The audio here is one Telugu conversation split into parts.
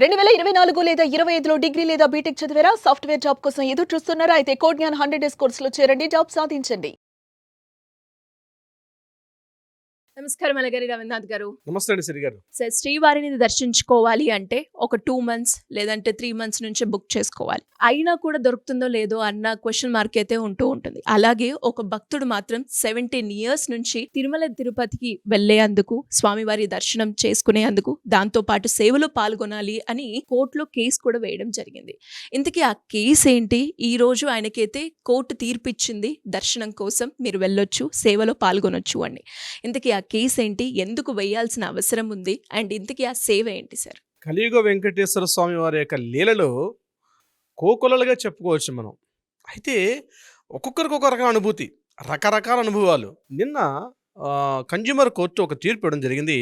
2024 లేదా 25లో డిగ్రీ లేదా బీటెక్ చదివారా? సాఫ్ట్‌వేర్ జాబ్ కోసం ఎదురు చూస్తున్నారా? అయితే కోడ్ జ్ఞాన్ 100 డేస్ కోర్సులో చేరండి. జాబ్ సాధించండి. నమస్కారం అలగారి రవీంద్రనాథ్ గారు. నమస్తే అండి సిరి గారు. సార్, శ్రీవారిని దర్శించుకోవాలి అంటే ఒక 2 మంత్స్ లేదంటే 3 మంత్స్ నుంచే బుక్ చేసుకోవాలి. అయినా కూడా దొరుకుతుందో లేదో అన్న క్వెషన్ మార్క్ అయితే ఉంటూ ఉంటుంది. అలాగే ఒక భక్తుడు మాత్రం 17 ఇయర్స్ నుంచి తిరుమల తిరుపతికి వెళ్ళేందుకు, స్వామివారి దర్శనం చేసుకునేందుకు, దాంతో పాటు సేవలో పాల్గొనాలి అని కోర్టులో కేసు కూడా వేయడం జరిగింది. ఇంతకీ ఆ కేసు ఏంటి? ఈ రోజు ఆయనకైతే కోర్టు తీర్పిచ్చింది, దర్శనం కోసం మీరు వెళ్ళొచ్చు, సేవలో పాల్గొనొచ్చు అని. ఇంతకీ ఆ కేసు ఏంటి? ఎందుకు వేయాల్సిన అవసరం ఉంది? అండ్ ఇంతకీ ఆ సేవ ఏంటి సార్? కలియుగ వెంకటేశ్వర స్వామి వారి యొక్క లీలలో కోకొలలుగా చెప్పుకోవచ్చు మనం. అయితే ఒక్కొక్కరికి ఒక రకమైన అనుభూతి, రకరకాల అనుభవాలు. నిన్న కన్జ్యూమర్ కోర్టు ఒక తీర్పు ఇవ్వడం జరిగింది.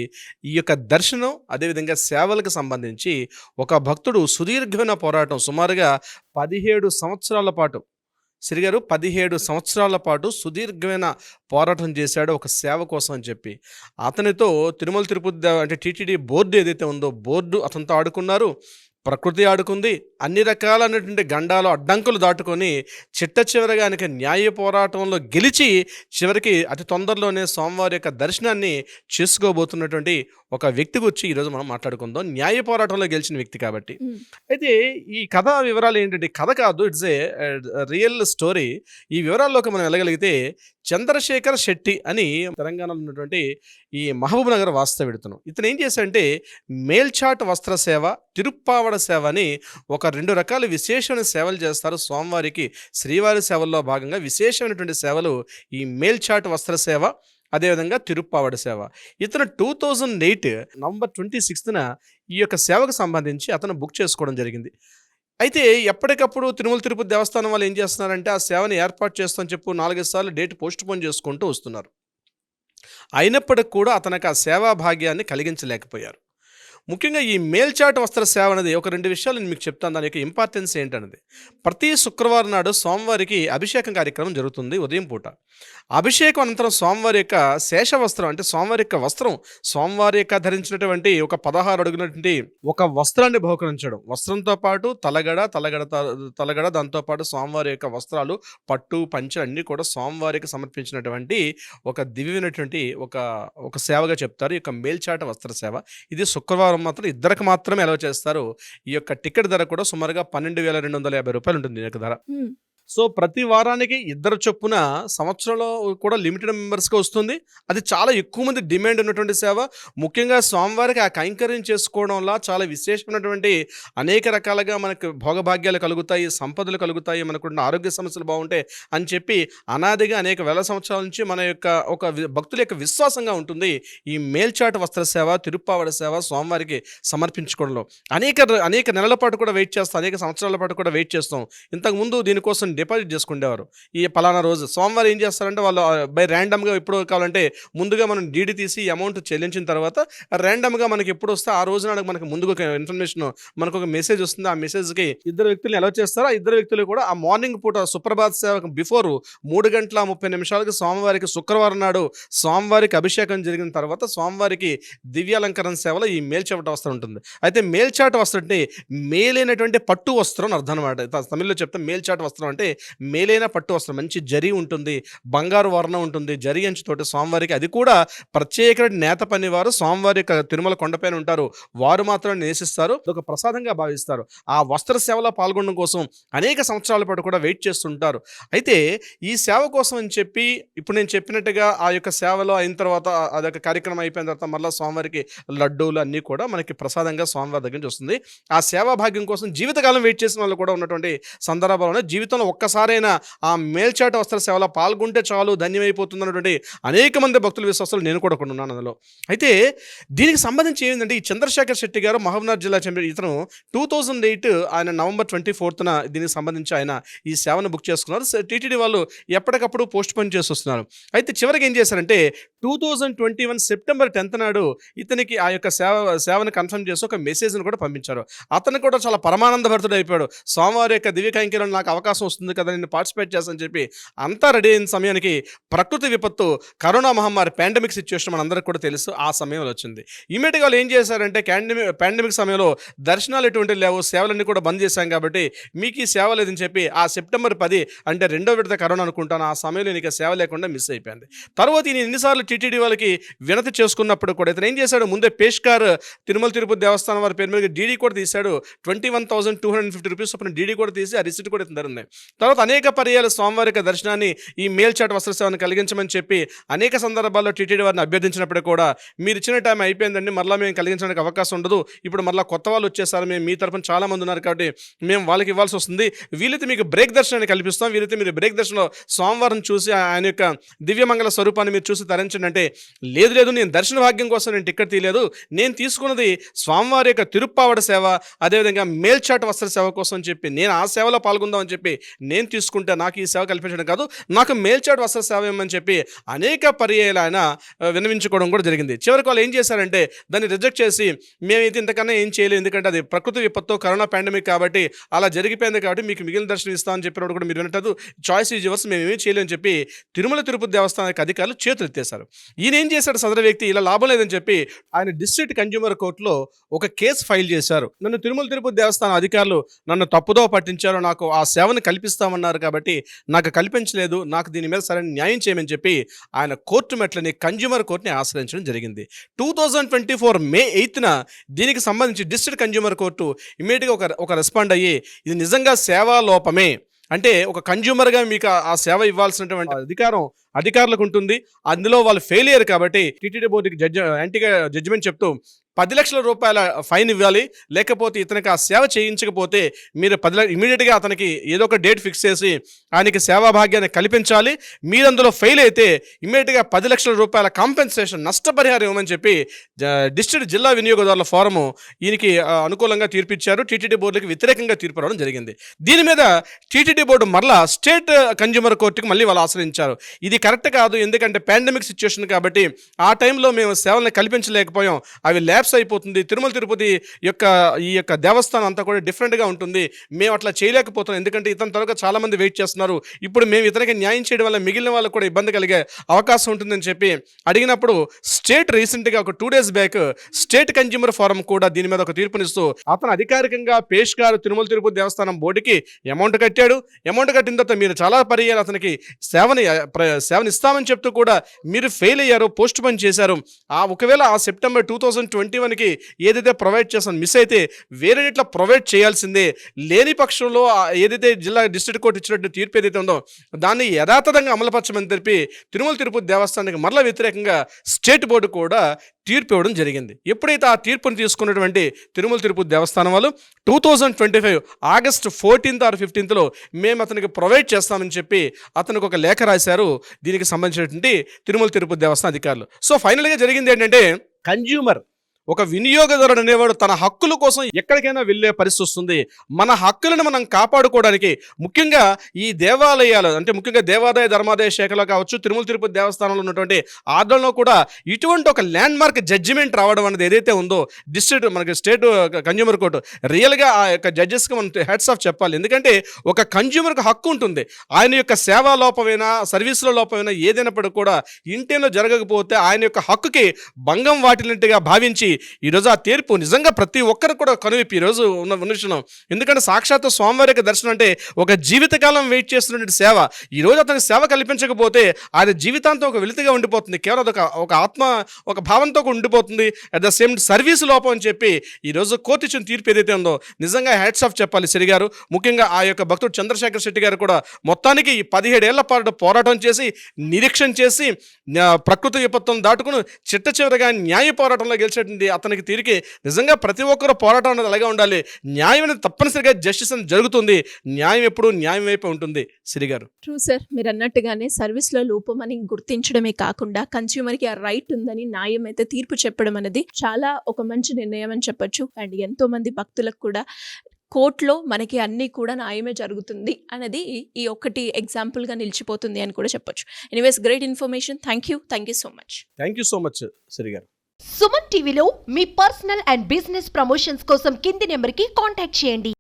ఈ యొక్క దర్శనం అదేవిధంగా సేవలకు సంబంధించి ఒక భక్తుడు సుదీర్ఘమైన పోరాటం సుమారుగా 17 సంవత్సరాల పాటు సిరిగారు 17 సంవత్సరాల పాటు సుదీర్ఘమైన పోరాటం చేశాడు ఒక సేవ కోసం అని చెప్పి. అతనితో తిరుమల తిరుపతి అంటే టీటీడీ బోర్డు ఏదైతే ఉందో బోర్డు అతనితో ఆడుకున్నారు, ప్రకృతి ఆడుకుంది. అన్ని రకాలైనటువంటి గండాలు అడ్డంకులు దాటుకొని చిట్ట చివరిగా ఆయనకి న్యాయ పోరాటంలో గెలిచి చివరికి అతి తొందరలోనే స్వామివారి యొక్క దర్శనాన్ని చేసుకోబోతున్నటువంటి ఒక వ్యక్తి గురించి ఈరోజు మనం మాట్లాడుకుందాం. న్యాయ పోరాటంలో గెలిచిన వ్యక్తి కాబట్టి. అయితే ఈ కథ వివరాలు ఏంటంటే, కథ కాదు, ఇట్స్ ఏ రియల్ స్టోరీ. ఈ వివరాల్లోకి మనం వెళ్ళగలిగితే, చంద్రశేఖర్ శెట్టి అని తెలంగాణలో ఉన్నటువంటి ఈ మహబూబ్ నగర్ వాస్తవ్యుడుతను. ఇతను ఏం చేశాడంటే మేల్చాట్ వస్త్ర సేవ, తిరుప్పావడ సేవ అని ఒక 2 రకాల విశేషమైన సేవలు చేస్తారు స్వామివారికి. శ్రీవారి సేవల్లో భాగంగా విశేషమైనటువంటి సేవలు ఈ మేల్చాట్ వస్త్ర సేవ, అదేవిధంగా తిరుప్పావడ సేవ. ఇతను 2008 నవంబర్ 26న ఈ యొక్క సేవకు సంబంధించి అతను బుక్ చేసుకోవడం జరిగింది. అయితే ఎప్పటికప్పుడు తిరుమల తిరుపతి దేవస్థానం వాళ్ళు ఏం చేస్తున్నారంటే ఆ సేవని ఏర్పాటు చేస్తామని చెప్పి 4-5 సార్లు డేట్ పోస్ట్ పోన్ చేసుకుంటూ వస్తున్నారు. అయినప్పటికి కూడా అతనికి ఆ సేవా భాగ్యాన్ని కలిగించలేకపోయారు. ముఖ్యంగా ఈ మేల్చాట్ వస్త్ర సేవ అనేది ఒక 2 విషయాలు నేను మీకు చెప్తాను, దాని యొక్క ఇంపార్టెన్స్ ఏంటన్నది. ప్రతి శుక్రవారం నాడు స్వామివారికి అభిషేకం కార్యక్రమం జరుగుతుంది ఉదయం పూట. అభిషేకం అనంతరం స్వామివారి యొక్క శేష వస్త్రం అంటే స్వామివారి యొక్క వస్త్రం, స్వామివారి యొక్క ధరించినటువంటి ఒక 16 అడుగునటువంటి ఒక వస్త్రాన్ని బహుకరించడం. వస్త్రంతో పాటు తలగడ దాంతోపాటు స్వామివారి యొక్క వస్త్రాలు, పట్టు పంచె అన్నీ కూడా స్వామివారికి సమర్పించినటువంటి ఒక దివ్యమైనటువంటి ఒక సేవగా చెప్తారు ఈ యొక్క మేల్చాట వస్త్ర సేవ. ఇది శుక్రవారం మాత్రం ఇద్దరికి మాత్రమే అలౌ చేస్తారు. ఈ యొక్క టికెట్ ధర కూడా సుమారుగా 12,250 రూపాయలు ఉంటుంది ఈ యొక్క ధర. సో ప్రతి వారానికి 2 చొప్పున సంవత్సరంలో కూడా లిమిటెడ్ మెంబర్స్కి వస్తుంది. అది చాలా ఎక్కువ మంది డిమాండ్ ఉన్నటువంటి సేవ. ముఖ్యంగా స్వామివారికి ఆ కైంకర్యం చేసుకోవడం వల్ల చాలా విశేషమైనటువంటి అనేక రకాలుగా మనకు భోగభాగ్యాలు కలుగుతాయి, సంపదలు కలుగుతాయి, మనకున్న ఆరోగ్య సమస్యలు బాగుంటాయి అని చెప్పి అనాదిగా అనేక వేల సంవత్సరాల నుంచి మన యొక్క భక్తుల యొక్క విశ్వాసంగా ఉంటుంది ఈ మేల్చాట వస్త్ర సేవ, తిరుప్పావడ సేవ స్వామివారికి సమర్పించుకోవడంలో. అనేక నెలల పాటు కూడా వెయిట్ చేస్తాం, అనేక సంవత్సరాల పాటు కూడా వెయిట్ చేస్తాం. ఇంతకుముందు దీనికోసం డిపాజిట్ చేసుకునేవారు. ఈ పలానా రోజు స్వామివారు ఏం చేస్తారంటే వాళ్ళు బై ర్యాండమ్గా ఎప్పుడు కావాలంటే ముందుగా మనం డీడీ తీసి అమౌంట్ చెల్లించిన తర్వాత ర్యాండమ్గా మనకి ఎప్పుడు వస్తే ఆ రోజు నాడు మనకు ముందుగా ఇన్ఫర్మేషన్ మనకు ఒక మెసేజ్ వస్తుంది. ఆ మెసేజ్కి 2 వ్యక్తులను ఎలా చేస్తారో ఆ 2 వ్యక్తులు కూడా ఆ మార్నింగ్ పూట సుప్రభాత్ సేవకు బిఫోర్ 3:30 స్వామివారికి శుక్రవారం నాడు స్వామివారికి అభిషేకం జరిగిన తర్వాత స్వామివారికి దివ్యాలంకరణ సేవలో ఈ మేల్చాట వస్త్రం ఉంటుంది. అయితే మేల్చాట వస్త్రం అంటే మేలైనటువంటి పట్టు వస్త్రం అని అర్థం అనమాట. తమిళ్లో చెప్తే మేల్చాట వస్త్రం అంటే మేలైన పట్టు వస్త్రం, మంచి జరి ఉంటుంది, బంగారు వర్ణం ఉంటుంది, జరి అంచుతోటి స్వామివారికి. అది కూడా ప్రత్యేక నేత పని వారు స్వామివారి యొక్క తిరుమల కొండపైన ఉంటారు, వారు మాత్రం నివసిస్తారు, ఒక ప్రసాదంగా భావిస్తారు. ఆ వస్త్ర సేవలో పాల్గొనడం కోసం అనేక సంవత్సరాల పాటు కూడా వెయిట్ చేస్తుంటారు. అయితే ఈ సేవ కోసం అని చెప్పి ఇప్పుడు నేను చెప్పినట్టుగా ఆ యొక్క సేవలో అయిన తర్వాత అదొక కార్యక్రమం అయిపోయిన తర్వాత మళ్ళీ స్వామివారికి లడ్డూలు అన్నీ కూడా మనకి ప్రసాదంగా స్వామివారి దగ్గర నుంచి వస్తుంది. ఆ సేవా భాగ్యం కోసం జీవితకాలం వెయిట్ చేసిన వాళ్ళు కూడా ఉన్నటువంటి సందర్భాలను జీవితంలో ఒక్కసారైనా ఆ మేల్చాట వస్త్ర సేవలో పాల్గొంటే చాలు ధన్యమైపోతుంది అన్నటువంటి అనేక మంది భక్తుల విశ్వాసాలు నేను కూడా కొనున్నాను అందులో. అయితే దీనికి సంబంధించి ఏంటంటే ఈ చంద్రశేఖర్ శెట్టి గారు మహబూబ్నగర్ జిల్లా చెందిన ఇతను 2008 ఆయన నవంబర్ 24న దీనికి సంబంధించి ఆయన ఈ సేవను బుక్ చేసుకున్నారు. టీటీడీ వాళ్ళు ఎప్పటికప్పుడు పోస్ట్ పోన్ చేసి వస్తున్నారు. అయితే చివరికి ఏం చేశారంటే 2021 సెప్టెంబర్ 10th నాడు ఇతనికి ఆ యొక్క సేవను కన్ఫర్మ్ చేసి ఒక మెసేజ్ను కూడా పంపించారు. అతను కూడా చాలా పరమానంద భరితుడు అయిపోయాడు. స్వామివారి యొక్క దివ్య కైంకర్యం నాకు అవకాశం వస్తుంది వస్తుంది కదా, నేను పార్టిసిపేట్ చేస్తానని చెప్పి అంతా రెడీ అయిన సమయానికి ప్రకృతి విపత్తు, కరోనా మహమ్మారి, పాండమిక్ సిచ్యువేషన్ మనందరికీ కూడా తెలుసు. ఆ సమయంలో వచ్చింది. ఇమీడియట్గా వాళ్ళు ఏం చేశారంటే పాండమిక్ సమయంలో దర్శనాలు ఎటువంటి లేవు, సేవలన్నీ కూడా బంద్ చేశాం కాబట్టి మీకు ఈ సేవ లేదని చెప్పి ఆ సెప్టెంబర్ 10 అంటే 2వ విడత కరోనా అనుకుంటాను, ఆ సమయంలో నీకు సేవ లేకుండా మిస్ అయిపోయింది. తర్వాత ఈయన ఎన్నిసార్లు టీటీడీ వాళ్ళకి వినతి చేసుకున్నప్పుడు కూడా ఇతను ఏం చేశాడు, ముందే పేష్కార్ తిరుమల తిరుపతి దేవస్థానం వారి పేరు మీద డీడీ కూడా తీశాడు. 21,250 రూపీస్ చొప్పున డీడీ కూడా తీసి ఆ రిసిప్ట్ కూడా ఇతని దగ్గర ఉంది. తర్వాత అనేక పర్యాలు స్వామివారి యొక్క దర్శనాన్ని ఈ మేల్చాట్ వస్త్ర సేవను కలిగించమని చెప్పి అనేక సందర్భాల్లో టీటీడీ వారిని అభ్యర్థించినప్పుడు కూడా మీరు ఇచ్చిన టైం అయిపోయిందండి, మరలా మేము కలిగించడానికి అవకాశం ఉండదు, ఇప్పుడు మరలా కొత్త వాళ్ళు వచ్చేసారు, మేము మీ తరఫున చాలా మంది ఉన్నారు కాబట్టి మేము వాళ్ళకి ఇవ్వాల్సి వస్తుంది, వీలైతే మీకు బ్రేక్ దర్శనాన్ని కల్పిస్తాం, వీలైతే మీరు బ్రేక్ దర్శనంలో స్వామివారిని చూసి ఆయన యొక్క దివ్యమంగళ స్వరూపాన్ని మీరు చూసి తరించండి అంటే, లేదు లేదు నేను దర్శన భాగ్యం కోసం నేను టికెట్ తీయలేదు, నేను తీసుకున్నది స్వామివారి యొక్క తిరుప్పావడ సేవ, అదేవిధంగా మేల్చాట్ వస్త్ర సేవ కోసం అని చెప్పి నేను ఆ సేవలో పాల్గొందామని చెప్పి నేను తీసుకుంటే నాకు ఈ సేవ కల్పించడం కాదు, నాకు మేల్చాట్ వస్త్ర సేవ ఏమని చెప్పి అనేక పర్యాయాలు ఆయన విన్నవించుకోవడం కూడా జరిగింది. చివరికి వాళ్ళు ఏం చేశారంటే దాన్ని రిజెక్ట్ చేసి మేమైతే ఇంతకన్నా ఏం చేయలేదు, ఎందుకంటే అది ప్రకృతి విపత్తు, కరోనా పాండమిక్ కాబట్టి అలా జరిగిపోయింది కాబట్టి మీకు మిగిలిన దర్శనం ఇస్తామని చెప్పినప్పుడు కూడా మీరు వినట్లేదు, చాయిస్ ఈజ్ యువర్స్, మేము ఏమీ చేయలేమని చెప్పి తిరుమల తిరుపతి దేవస్థానానికి అధికారులు చేతులు ఎత్తేశారు. ఈయన ఏం చేశాడు, సదరు వ్యక్తి ఇలా లాభం లేదని చెప్పి ఆయన డిస్ట్రిక్ట్ కన్జ్యూమర్ కోర్టులో ఒక కేసు ఫైల్ చేశారు. నన్ను తిరుమల తిరుపతి దేవస్థానం అధికారులు నన్ను తప్పుదో పట్టించారు, నాకు ఆ సేవను కల్పిస్తామన్నారు కాబట్టి నాకు కల్పించలేదు, నాకు దీని మీద సరైన న్యాయం చేయమని చెప్పి ఆయన కోర్టు మెట్లని కన్జ్యూమర్ కోర్టుని ఆశ్రయించడం జరిగింది. 2024 మే 8న దీనికి సంబంధించి డిస్ట్రిక్ట్ కన్జ్యూమర్ కోర్టు ఇమీడియట్గా ఒక రెస్పాండ్ అయ్యి ఇది నిజంగా సేవా లోపమే, అంటే ఒక కన్జ్యూమర్గా మీకు ఆ సేవ ఇవ్వాల్సినటువంటి అధికారులకు ఉంటుంది, అందులో వాళ్ళు ఫెయిల్ అయ్యారు కాబట్టి టీటీడీ బోర్డుకి యాంటీగా జడ్జిమెంట్ చెప్తూ 10 లక్షల రూపాయల ఫైన్ ఇవ్వాలి, లేకపోతే ఇతనికి ఆ సేవ చేయించకపోతే మీరు ఇమీడియట్గా అతనికి ఏదో ఒక డేట్ ఫిక్స్ చేసి ఆయనకి సేవా భాగ్యాన్ని కల్పించాలి, మీరు అందులో ఫెయిల్ అయితే ఇమీడియట్గా 10 లక్షల రూపాయల కాంపెన్సేషన్ నష్టపరిహారం ఇవ్వమని చెప్పి డిస్ట్రిక్ట్ జిల్లా వినియోగదారుల ఫోరము ఈయనకి అనుకూలంగా తీర్పిచ్చారు. టీటీడీ బోర్డుకి వ్యతిరేకంగా తీర్పు రావడం జరిగింది. దీని మీద టీటీడీ బోర్డు మరలా స్టేట్ కన్జ్యూమర్ కోర్టుకి మళ్ళీ వాళ్ళు ఆశ్రయించారు. ఇది కరెక్ట్ కాదు, ఎందుకంటే పాండమిక్ సిచ్యువేషన్ కాబట్టి ఆ టైంలో మేము సేవల్ని కల్పించలేకపోయాం, అవి ల్యాబ్స్ అయిపోతుంది, తిరుమల తిరుపతి ఈ యొక్క దేవస్థానం అంతా కూడా డిఫరెంట్గా ఉంటుంది, మేము అట్లా చేయలేకపోతున్నాం, ఎందుకంటే ఇతని త్వరగా చాలా మంది వెయిట్ చేస్తున్నారు, ఇప్పుడు మేము ఇతనికి న్యాయం చేయడం వల్ల మిగిలిన వాళ్ళకు కూడా ఇబ్బంది కలిగే అవకాశం ఉంటుందని చెప్పి అడిగినప్పుడు స్టేట్ రీసెంట్గా ఒక 2 days back state consumer forum కూడా దీని మీద ఒక తీర్పునిస్తూ అతను అధికారికంగా పేష్కార్ తిరుమల తిరుపతి దేవస్థానం బోర్డుకి అమౌంట్ కట్టాడు. అమౌంట్ కట్టిన తర్వాత మీరు చాలా పర్యాలు అతనికి సేవని ఇస్తామని చెప్తూ కూడా మీరు ఫెయిల్ అయ్యారు, పోస్ట్ పోన్ చేశారు. ఒకవేళ ఆ సెప్టెంబర్ 2021కి ఏదైతే ప్రొవైడ్ చేస్తాను మిస్ అయితే వేరే ఇట్లా ప్రొవైడ్ చేయాల్సిందే, లేని పక్షంలో ఏదైతే డిస్ట్రిక్ట్ కోర్టు ఇచ్చినట్టు తీర్పు ఏదైతే ఉందో దాన్ని యథాతథంగా అమలుపరచమని తెలిపి తిరుమల తిరుపతి దేవస్థానానికి మరలా వ్యతిరేకంగా స్టేట్ బోర్డు కూడా తీర్పు ఇవ్వడం జరిగింది. ఎప్పుడైతే ఆ తీర్పును తీసుకున్నటువంటి తిరుమల తిరుపతి దేవస్థానం వాళ్ళు 2025 ఆగస్టు 14th or 15th మేము అతనికి ప్రొవైడ్ చేస్తామని చెప్పి అతనికి ఒక లేఖ రాశారు దీనికి సంబంధించినటువంటి తిరుమల తిరుపతి దేవస్థానం అధికారులు. సో ఫైనల్గా జరిగింది ఏంటంటే కన్జ్యూమర్ ఒక వినియోగదారుడు అనేవాడు తన హక్కుల కోసం ఎక్కడికైనా వెళ్ళే పరిస్థితి వస్తుంది. మన హక్కులను మనం కాపాడుకోవడానికి ముఖ్యంగా ఈ దేవాలయాలు అంటే ముఖ్యంగా దేవాదాయ ధర్మాదాయ శాఖలో కావచ్చు, తిరుమల తిరుపతి దేవస్థానంలో ఉన్నటువంటి ఆర్డర్లో కూడా ఇటువంటి ఒక ల్యాండ్ మార్క్ జడ్జిమెంట్ రావడం అనేది ఏదైతే ఉందో డిస్ట్రిక్ట్ మనకి స్టేట్ కన్జ్యూమర్ కోర్టు రియల్గా ఆ యొక్క జడ్జెస్కి మనం హెడ్స్ ఆఫ్ చెప్పాలి. ఎందుకంటే ఒక కన్జ్యూమర్కి హక్కు ఉంటుంది, ఆయన యొక్క సేవా లోపమైనా సర్వీసుల లోపమైనా ఏదైనప్పటికీ కూడా ఇంటేలో జరగకపోతే ఆయన యొక్క హక్కుకి భంగం వాటినట్టుగా భావించి ఈరోజు ఆ తీర్పు నిజంగా ప్రతి ఒక్కరు కూడా కనువిప్పి ఈరోజు ఉన్న విషయం. ఎందుకంటే సాక్షాత్తు స్వామివారి యొక్క దర్శనం అంటే ఒక జీవితకాలం వెయిట్ చేస్తున్నటువంటి సేవ. ఈరోజు అతనికి సేవ కల్పించకపోతే ఆయన జీవితాంతం ఒక వెలితిగా ఉండిపోతుంది, కేవలం ఒక ఆత్మ ఒక భావంతో ఉండిపోతుంది. అట్ ద సేమ్ సర్వీస్ లోపం అని చెప్పి ఈరోజు కోర్టు ఇచ్చిన తీర్పు ఏదైతే ఉందో నిజంగా హ్యాట్స్ ఆఫ్ చెప్పాలి శ్రీ గారు. ముఖ్యంగా ఆ యొక్క భక్తుడు చంద్రశేఖర్ శెట్టి గారు కూడా మొత్తానికి 17 ఏళ్ల పాటు పోరాటం చేసి నిరీక్షణ చేసి ప్రకృతి విపత్తులను దాటుకుని చిట్ట చివరిగా న్యాయ పోరాటంలో గెలిచేటువంటి అతనికి తిరిగి నిజంగా ప్రతి ఒక్కరు పోరాటం అనేది అలాగే ఉండాలి. న్యాయం అనేది తప్పనిసరిగా జస్టిస్ అనేది జరుగుతుంది, న్యాయం ఎప్పుడు న్యాయం వైపు ఉంటుంది శ్రీ గారు. ట్రూ సార్, మీరు అన్నట్టుగానే సర్వీస్లో లోపం అని గుర్తించడమే కాకుండా కన్స్యూమర్కి ఆ రైట్ ఉందని న్యాయం అయితే తీర్పు చెప్పడం అనేది చాలా ఒక మంచి నిర్ణయం అని చెప్పొచ్చు. అండ్ ఎంతో మంది భక్తులకు కూడా కోర్టులో మనకి అన్నీ కూడా న్యాయమే జరుగుతుంది అనేది ఈ ఒక్కటి ఎగ్జాంపుల్గా నిలిచిపోతుంది అని కూడా చెప్పొచ్చు. Anyways great information. Thank you so much. Thank you so much Shri గారు. సుమన్ టీవీలో మీ పర్సనల్ అండ్ బిజినెస్ ప్రమోషన్స్ కోసం కింది నెంబర్కి కాంటాక్ట్ చేయండి.